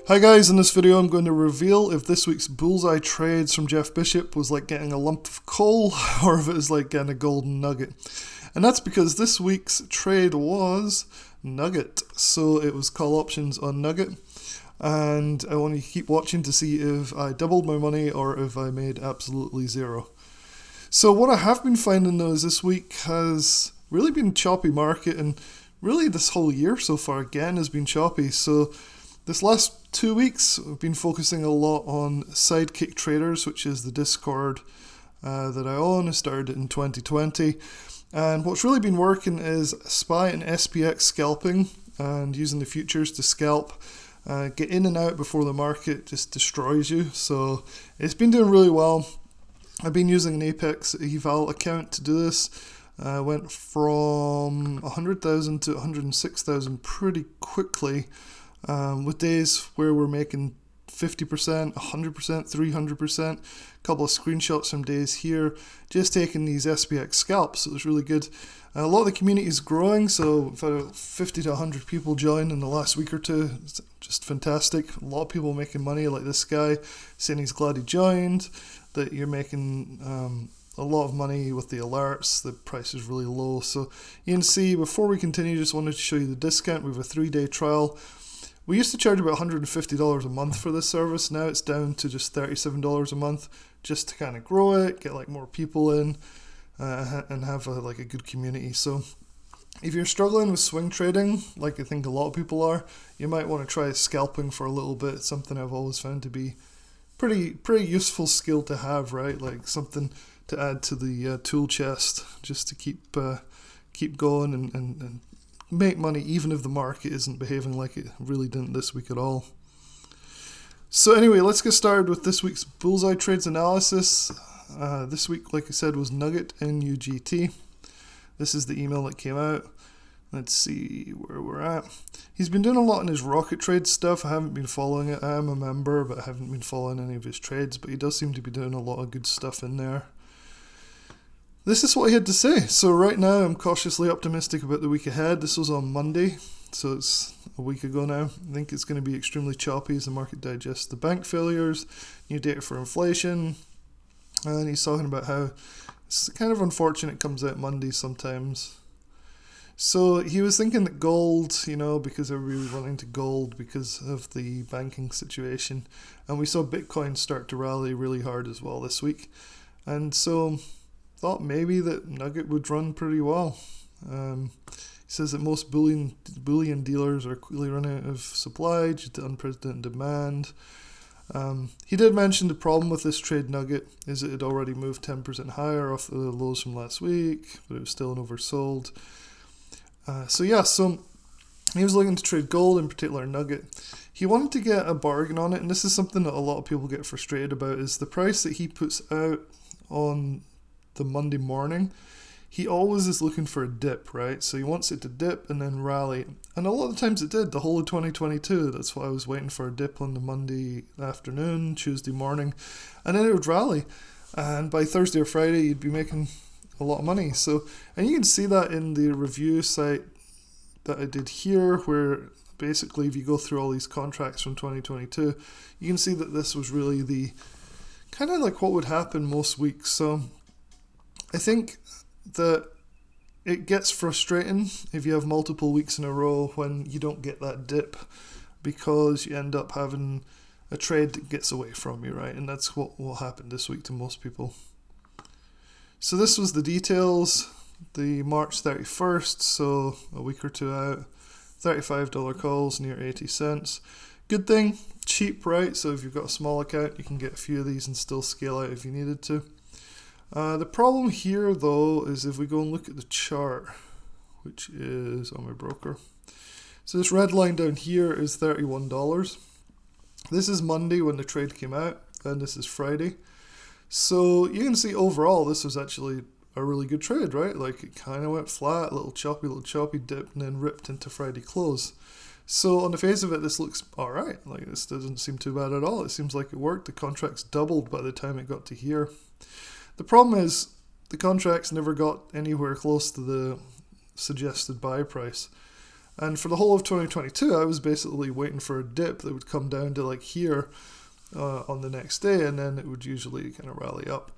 Hi guys, in this video I'm going to reveal if this week's Bullseye trades from Jeff Bishop was like getting a lump of coal or if it was like getting a golden nugget. And that's because this week's trade was Nugget. So it was call options on Nugget. And I want you to keep watching to see if I doubled my money or if I made absolutely zero. So what I have been finding though is this week has really been a choppy market, and really this whole year so far again has been choppy. So this last 2 weeks, I've been focusing a lot on Sidekick Traders, which is the Discord that I own. I started it in 2020. And what's really been working is SPY and SPX scalping and using the futures to scalp, get in and out before the market just destroys you. So it's been doing really well. I've been using an Apex eval account to do this. I went from 100,000 to 106,000 pretty quickly. With days where we're making 50%, 100%, 300%, a couple of screenshots from days here, just taking these SPX scalps. It was really good. A lot of the community is growing, so we've had 50 to 100 people join in the last week or two. It's just fantastic. A lot of people making money, like this guy saying he's glad he joined, that you're making a lot of money with the alerts. The price is really low. So you can see, before we continue, just wanted to show you the discount. We have a 3-day trial. We used to charge about $150 a month for this service. Now it's down to just $37 a month, just to kind of grow it, get like more people in, and have a good community. So if you're struggling with swing trading, like I think a lot of people are, you might want to try scalping for a little bit. It's something I've always found to be pretty useful skill to have, right? Like something to add to the tool chest, just to keep going and make money even if the market isn't behaving like it really didn't this week at all. So anyway, let's get started with this week's Bullseye Trades analysis. This week, like I said, was Nugget NUGT. This is the email that came out. Let's see where we're at. He's been doing a lot in his rocket trade stuff. I haven't been following it. I am a member, but I haven't been following any of his trades, but he does seem to be doing a lot of good stuff in there. This is what he had to say. So right now I'm cautiously optimistic about the week ahead. This was on Monday, so it's a week ago now. I think it's going to be extremely choppy as the market digests the bank failures, new data for inflation, and he's talking about how it's kind of unfortunate it comes out Monday sometimes. So he was thinking that gold, because everybody was running to gold because of the banking situation, and we saw Bitcoin start to rally really hard as well this week, and so thought maybe that Nugget would run pretty well. He says that most bullion dealers are quickly running out of supply due to unprecedented demand. He did mention the problem with this trade Nugget is it had already moved 10% higher off the lows from last week, but it was still an oversold. So he was looking to trade gold, in particular Nugget. He wanted to get a bargain on it, and this is something that a lot of people get frustrated about, is the price that he puts out on the Monday morning. He always is looking for a dip, right? So he wants it to dip and then rally, and a lot of times it did the whole of 2022. That's why I was waiting for a dip on the Monday afternoon, Tuesday morning, and then it would rally, and by Thursday or Friday you'd be making a lot of money. So, and you can see that in the review site that I did here, where basically if you go through all these contracts from 2022, you can see that this was really the kind of like what would happen most weeks. So I think that it gets frustrating if you have multiple weeks in a row when you don't get that dip, because you end up having a trade that gets away from you, right? And that's what will happen this week to most people. So this was the details. The March 31st, so a week or two out, $35 calls, near 80 cents. Good thing, cheap, right? So if you've got a small account, you can get a few of these and still scale out if you needed to. The problem here, though, is if we go and look at the chart, which is on my broker. So this red line down here is $31. This is Monday when the trade came out, and this is Friday. So you can see overall this was actually a really good trade, right? Like it kind of went flat, little choppy dip, and then ripped into Friday close. So on the face of it, this looks all right. Like this doesn't seem too bad at all. It seems like it worked. The contracts doubled by the time it got to here. The problem is the contracts never got anywhere close to the suggested buy price. And for the whole of 2022, I was basically waiting for a dip that would come down to like here on the next day, and then it would usually kind of rally up.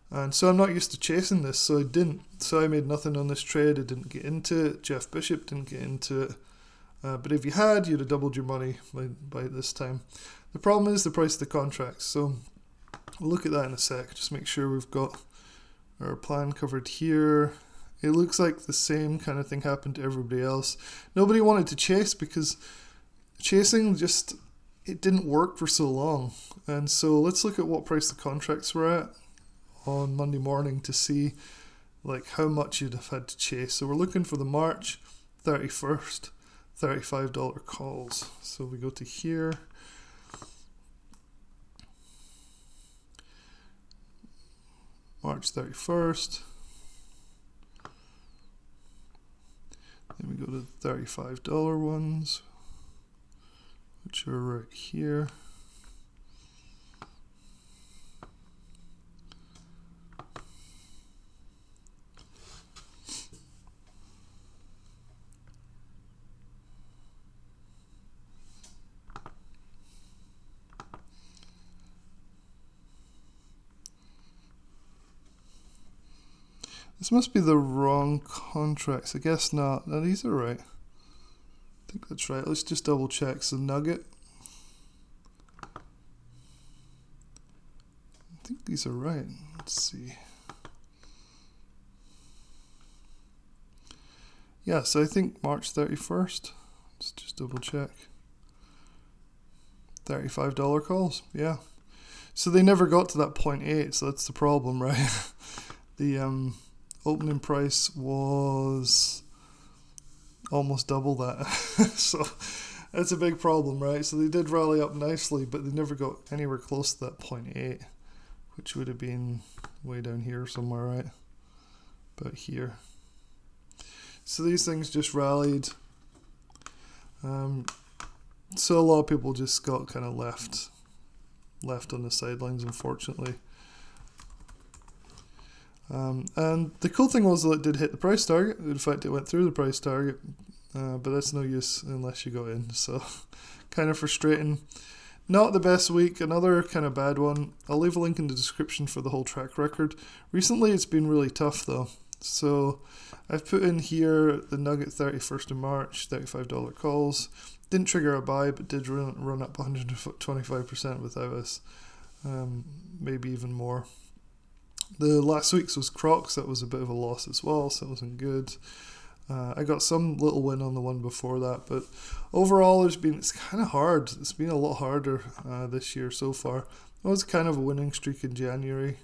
And so I'm not used to chasing this, so I didn't. So I made nothing on this trade. I didn't get into it. Jeff Bishop didn't get into it. But if you had, you'd have doubled your money by this time. The problem is the price of the contracts. So we'll look at that in a sec. Just make sure we've got our plan covered here. It looks like the same kind of thing happened to everybody else. Nobody wanted to chase because chasing just, it didn't work for so long. And so let's look at what price the contracts were at on Monday morning to see like how much you'd have had to chase. So we're looking for the March 31st $35 calls. So we go to here. March 31st. Then we go to the $35 ones, which are right here. This must be the wrong contracts. I guess not. No, these are right. I think that's right. Let's just double check. So Nugget. I think these are right. Let's see. Yeah, so I think March 31st. Let's just double check. $35 calls. Yeah. So they never got to that 0.8, so that's the problem, right? The opening price was almost double that. So that's a big problem, right? So they did rally up nicely, but they never got anywhere close to that 0.8, which would have been way down here somewhere, right? About here. So these things just rallied. So a lot of people just got kind of left on the sidelines, unfortunately. And the cool thing was that it did hit the price target. In fact, it went through the price target, but that's no use unless you go in. So kind of frustrating. Not the best week. Another kind of bad one. I'll leave a link in the description for the whole track record. Recently, it's been really tough though. So I've put in here the Nugget 31st of March, $35 calls. Didn't trigger a buy, but did run up 125% without us. Maybe even more. The last week's was Crocs. That was a bit of a loss as well, so it wasn't good. I got some little win on the one before that, but overall it's kind of hard. It's been a lot harder this year so far. It was kind of a winning streak in January,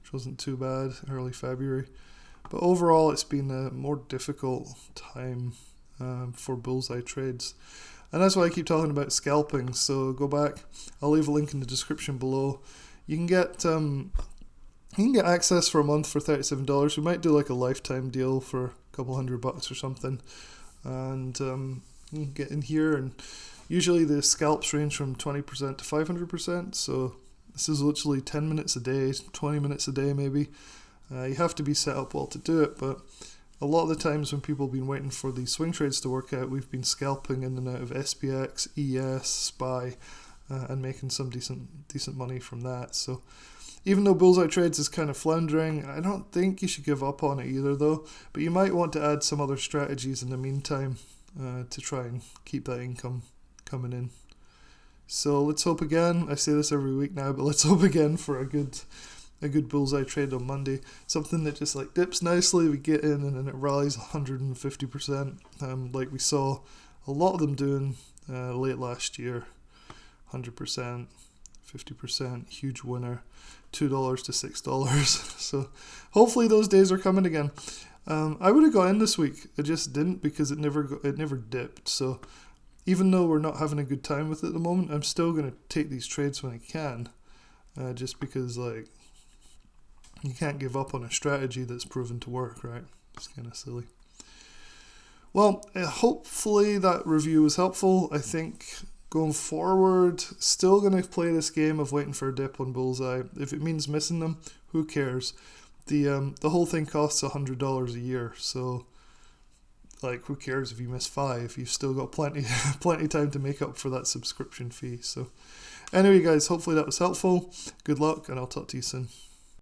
which wasn't too bad, early February. But overall it's been a more difficult time for Bullseye trades. And that's why I keep talking about scalping. So go back. I'll leave a link in the description below. You can get access for a month for $37. We might do like a lifetime deal for a couple $100 or something. And you can get in here, and usually the scalps range from 20% to 500%. So this is literally 10 minutes a day, 20 minutes a day maybe. You have to be set up well to do it, but a lot of the times when people have been waiting for these swing trades to work out, we've been scalping in and out of SPX, ES, SPY, and making some decent money from that. So even though Bullseye Trades is kind of floundering, I don't think you should give up on it either though, but you might want to add some other strategies in the meantime to try and keep that income coming in. So let's hope again, I say this every week now, but let's hope again for a good Bullseye trade on Monday. Something that just like dips nicely, we get in and then it rallies 150%, like we saw a lot of them doing late last year. 100%, 50%, huge winner, $2 to $6. So hopefully those days are coming again. I would have got in this week. I just didn't because it never dipped. So even though we're not having a good time with it at the moment, I'm still going to take these trades when I can, just because like you can't give up on a strategy that's proven to work, right? It's kind of silly. Well, hopefully that review was helpful. I think going forward, still going to play this game of waiting for a dip on Bullseye. If it means missing them, who cares? The whole thing costs $100 a year, so like, who cares if you miss 5? You've still got plenty time to make up for that subscription fee. So anyway, guys, hopefully that was helpful. Good luck, and I'll talk to you soon.